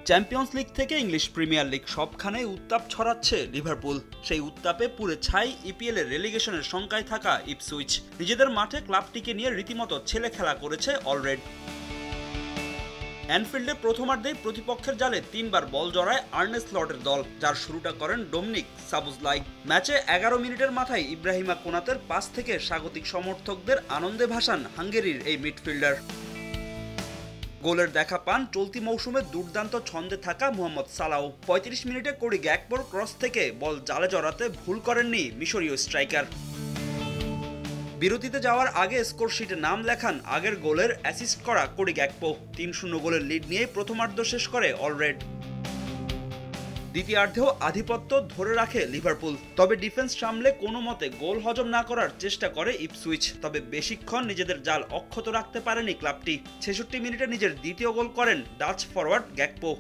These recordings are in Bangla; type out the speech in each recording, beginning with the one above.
চ্যাম্পিয়ন্স লিগ থেকে ইংলিশ প্রিমিয়ার লিগ সবখানেই উত্তাপ ছড়াচ্ছে লিভারপুল। সেই উত্তাপে পুরে ছাই ইপিএল এর রেলিগেশনের শঙ্কায় থাকা ইপসুইচ। নিজেদের মাঠে ক্লাবটিকে নিয়ে রীতিমতো ছেলে খেলা করেছে অলরেড। অ্যানফিল্ডে প্রথমার্ধেই প্রতিপক্ষের জালে ৩ বার বল জড়ায় আর্নে স্লটের দল, যার শুরুটা করেন ডোমিনিক সাবোসলাই। ম্যাচে ১১ মিনিটের মাথায় ইব্রাহিমা কোনাতের পাস থেকে স্বাগতিক সমর্থকদের আনন্দে ভাসান হাঙ্গেরির এই মিডফিল্ডার। গোলের দেখা পান চলতি মৌসুমে দুর্দান্ত ছন্দে থাকা মোহাম্মদ সালাহ। ৩৫ মিনিটে কোডি গ্যাকপোর ক্রস থেকে বল জালে জড়াতে ভুল করেননি মিশরীয় স্ট্রাইকার। বিরতিতে যাওয়ার আগে স্কোরশিটে নাম লেখান আগের গোলের অ্যাসিস্ট করা কোডি গ্যাকপো। ৩-০ গোলের লিড নিয়ে প্রথমার্ধ শেষ করে অলরেড। দ্বিতীয়ার্ধেও আধিপত্য ধরে রাখে লিভারপুল, তবে ডিফেন্স সামলে কোনো মতে গোল হজম না করার চেষ্টা করে ইপসুইচ। তবে বেশিক্ষণ নিজেদের জাল অক্ষত রাখতে পারেনি ক্লাবটি। ৬৬ মিনিটে নিজের দ্বিতীয় গোল করেন ডাচ ফরওয়ার্ড গ্যাকপো।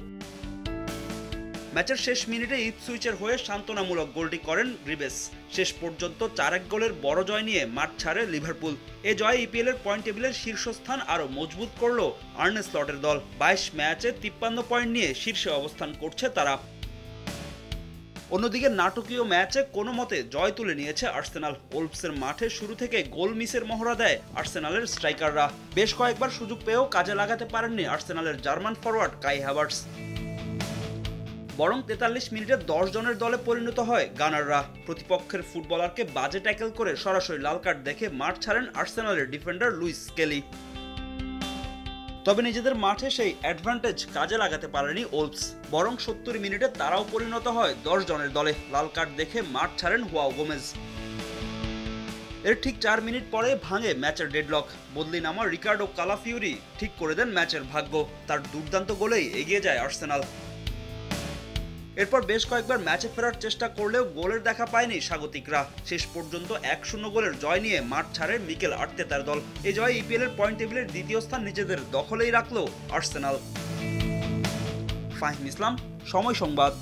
ম্যাচের শেষ মিনিটে ইপসুইচের হয়ে সান্ত্বনামূলক গোলটি করেন গ্রিবেস। শেষ পর্যন্ত ৪-১ গোলের বড় জয় নিয়ে মাঠ ছাড়ে লিভারপুল। এ জয়ে ইপিএল এর পয়েন্ট টেবিলের শীর্ষস্থান আরও মজবুত করল আর্নে স্লটের দল। ২২ ম্যাচে ৫৩ পয়েন্ট নিয়ে শীর্ষে অবস্থান করছে তারা। অন্যদিকে নাটকীয় ম্যাচে কোনো মতে জয় তুলে নিয়েছে আর্সেনাল। ওলভসের মাঠে শুরু থেকে গোল মিসের মহড়া দেয় আর্সেনালের স্ট্রাইকাররা। বেশ কয়েকবার সুযোগ পেয়েও কাজে লাগাতে পারেননি আর্সেনালের জার্মান ফরওয়ার্ড কাই হ্যাভার্টস। বরং ৪৩ মিনিটে ১০ জনের দলে পরিণত হয় গানাররা। প্রতিপক্ষের ফুটবলারকে বাজে ট্যাকেল করে সরাসরি লাল কার্ড দেখে মাঠ ছাড়েন আর্সেনালের ডিফেন্ডার লুইস স্কেলি। তবে নিজেদের মাঠে সেই অ্যাডভান্টেজ কাজে লাগাতে পারেনি ওলভস। বরং ৭০ মিনিটে তারাও পরিণত হয় ১০ জনের দলে। লাল কার্ড দেখে মাঠ ছাড়েন হুয়াও গোমেজ। এর ঠিক ৪ মিনিট পরে ভাঙে ম্যাচের ডেডলক। বদলি নামা রিকার্ডো কালাফিওরি ঠিক করে দেন ম্যাচের ভাগ্য। তার দুর্দান্ত গোলেই এগিয়ে যায় আর্সেনাল। এরপর বেশ কয়েকবার ম্যাচে ফেরার চেষ্টা করলেও গোলের দেখা পায়নি স্বাগতিকরা। শেষ পর্যন্ত ১-০ গোলের জয় নিয়ে মাঠ ছাড়ে মিকেল আর্তেতার দল। এই জয়ে ইপিএল এর পয়েন্ট টেবিলের দ্বিতীয় স্থান নিজেদের দখলেই রাখল আর্সেনাল। ফাহিম ইসলাম, সময় সংবাদ।